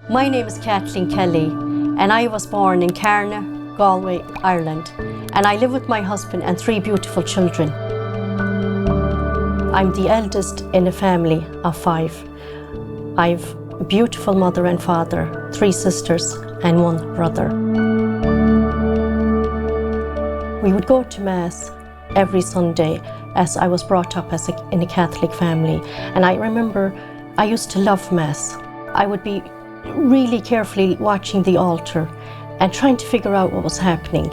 My name is Kathleen Kelly, and I was born in Carna, Galway, Ireland, and I live with my husband and 3 beautiful children. I'm the eldest in a family of 5. I've a beautiful mother and father, 3 sisters and 1 brother. We would go to Mass every Sunday, as I was brought up in a Catholic family. And I remember I used to love Mass. I would be really carefully watching the altar and trying to figure out what was happening,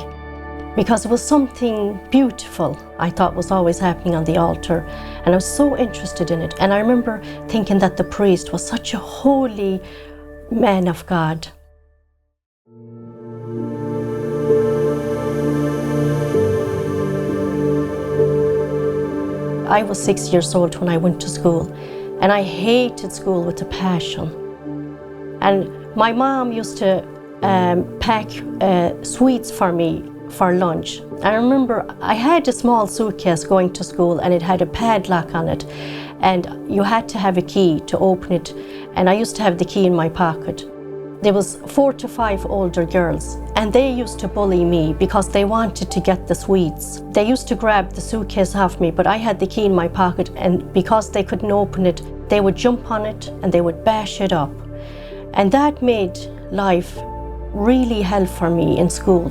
because it was something beautiful I thought was always happening on the altar, and I was so interested in it. And I remember thinking that the priest was such a holy man of God. I was 6 years old when I went to school, and I hated school with a passion. And my mom used to pack sweets for me for lunch. I remember I had a small suitcase going to school, and it had a padlock on it, and you had to have a key to open it, and I used to have the key in my pocket. There was 4 to 5 older girls, and they used to bully me because they wanted to get the sweets. They used to grab the suitcase off me, but I had the key in my pocket, and because they couldn't open it, they would jump on it and they would bash it up. And that made life really hell for me in school.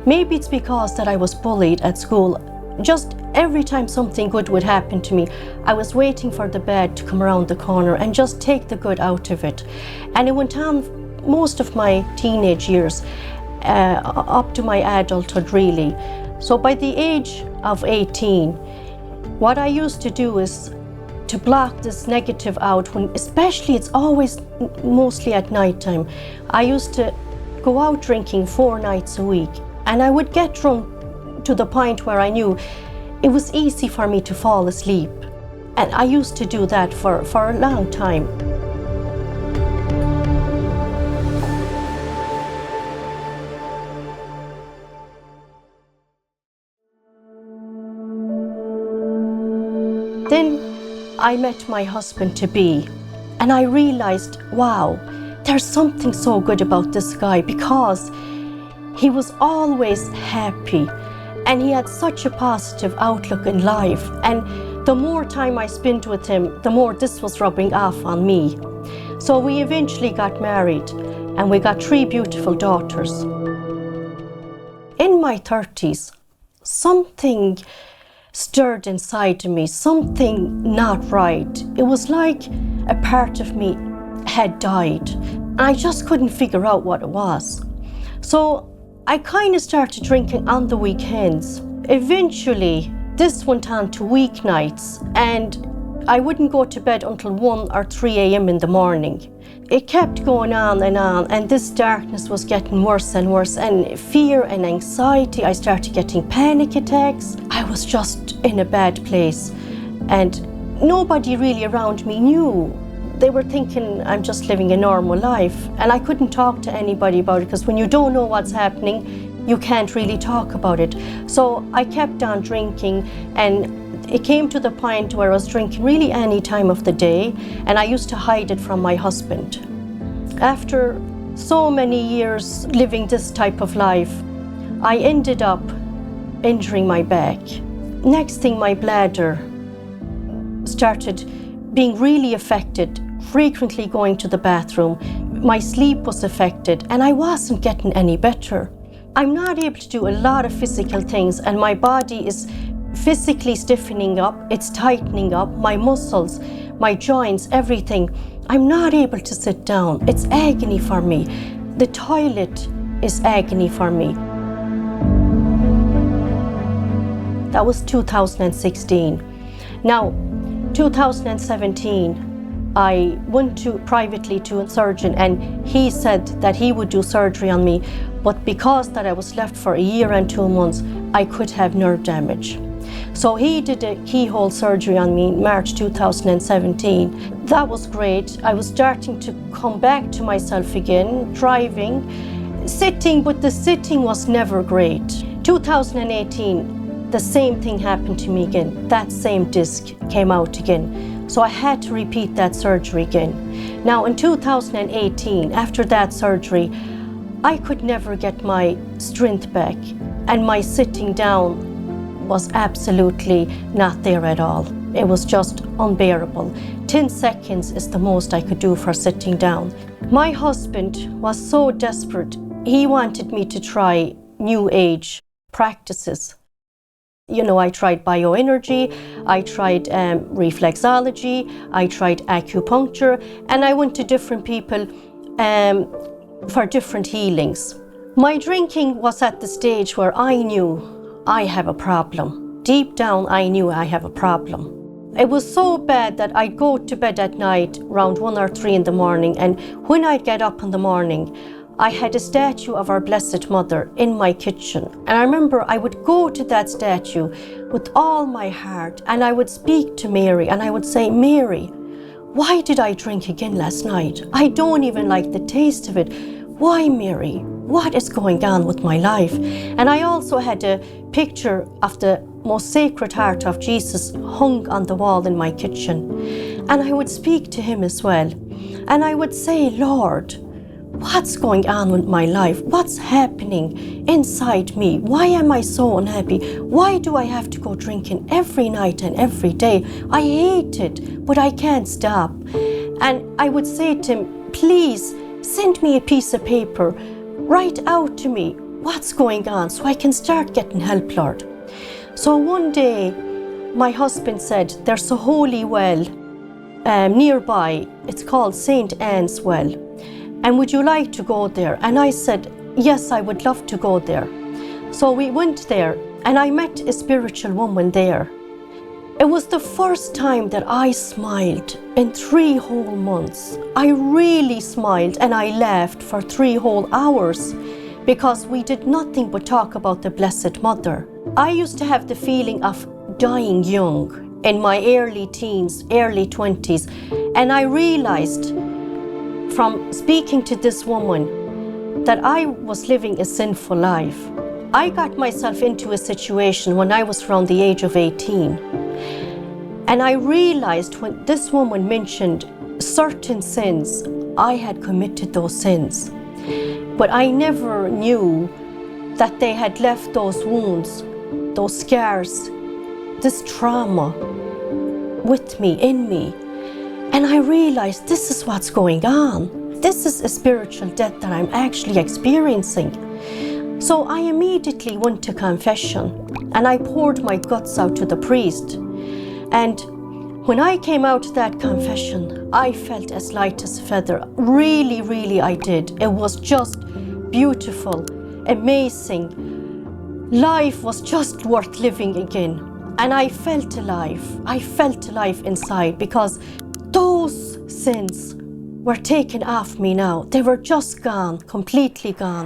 Maybe it's because that I was bullied at school. Just every time something good would happen to me, I was waiting for the bad to come around the corner and just take the good out of it. And it went on most of my teenage years, up to my adulthood really. So by the age of 18, what I used to do is to block this negative out, when especially it's always mostly at night time. I used to go out drinking 4 nights a week, and I would get drunk to the point where I knew it was easy for me to fall asleep. And I used to do that for a long time. Then I met my husband-to-be, and I realized, wow, there's something so good about this guy, because he was always happy and he had such a positive outlook in life. And the more time I spent with him, the more this was rubbing off on me. So we eventually got married, and we got 3 beautiful daughters. In my 30s, something stirred inside of me, something not right. It was like a part of me had died. I just couldn't figure out what it was. So I kind of started drinking on the weekends. Eventually, this went on to weeknights, and I wouldn't go to bed until 1 or 3 a.m. in the morning. It kept going on, and this darkness was getting worse and worse, and fear and anxiety. I started getting panic attacks. I was just in a bad place, and nobody really around me knew. They were thinking I'm just living a normal life, and I couldn't talk to anybody about it, because when you don't know what's happening, you can't really talk about it. So I kept on drinking, and it came to the point where I was drinking really any time of the day, and I used to hide it from my husband. After so many years living this type of life, I ended up injuring my back. Next thing, my bladder started being really affected, frequently going to the bathroom. My sleep was affected, and I wasn't getting any better. I'm not able to do a lot of physical things, and my body is physically stiffening up, it's tightening up, my muscles, my joints, everything. I'm not able to sit down. It's agony for me. The toilet is agony for me. That was 2016. Now, 2017, I went privately to a surgeon, and he said that he would do surgery on me, but because that I was left for 1 year and 2 months, I could have nerve damage. So he did a keyhole surgery on me in March 2017. That was great. I was starting to come back to myself again, driving, sitting, but the sitting was never great. 2018, the same thing happened to me again. That same disc came out again. So I had to repeat that surgery again. Now in 2018, after that surgery, I could never get my strength back, and my sitting down was absolutely not there at all. It was just unbearable. 10 seconds is the most I could do for sitting down. My husband was so desperate. He wanted me to try new age practices. You know, I tried bioenergy, I tried reflexology, I tried acupuncture, and I went to different people for different healings. My drinking was at the stage where I knew I have a problem. Deep down, I knew I have a problem. It was so bad that I'd go to bed at night around 1 or 3 in the morning, and when I'd get up in the morning, I had a statue of our Blessed Mother in my kitchen. And I remember I would go to that statue with all my heart, and I would speak to Mary, and I would say, Mary, why did I drink again last night? I don't even like the taste of it. Why, Mary? What is going on with my life? And I also had a picture of the most sacred heart of Jesus hung on the wall in my kitchen. And I would speak to him as well. And I would say, Lord, what's going on with my life? What's happening inside me? Why am I so unhappy? Why do I have to go drinking every night and every day? I hate it, but I can't stop. And I would say to him, please send me a piece of paper. Write out to me what's going on so I can start getting help, Lord. So one day, my husband said, there's a holy well nearby. It's called St. Anne's Well. And would you like to go there? And I said, yes, I would love to go there. So we went there, and I met a spiritual woman there. It was the first time that I smiled in 3 whole months. I really smiled, and I laughed for 3 whole hours because we did nothing but talk about the Blessed Mother. I used to have the feeling of dying young in my early teens, early 20s, and I realized from speaking to this woman that I was living a sinful life. I got myself into a situation when I was around the age of 18. And I realized when this woman mentioned certain sins, I had committed those sins. But I never knew that they had left those wounds, those scars, this trauma with me, in me. And I realized this is what's going on. This is a spiritual death that I'm actually experiencing. So I immediately went to confession, and I poured my guts out to the priest. And when I came out of that confession, I felt as light as a feather. Really, really I did. It was just beautiful, amazing. Life was just worth living again. And I felt alive. I felt alive inside because those sins were taken off me now. They were just gone, completely gone.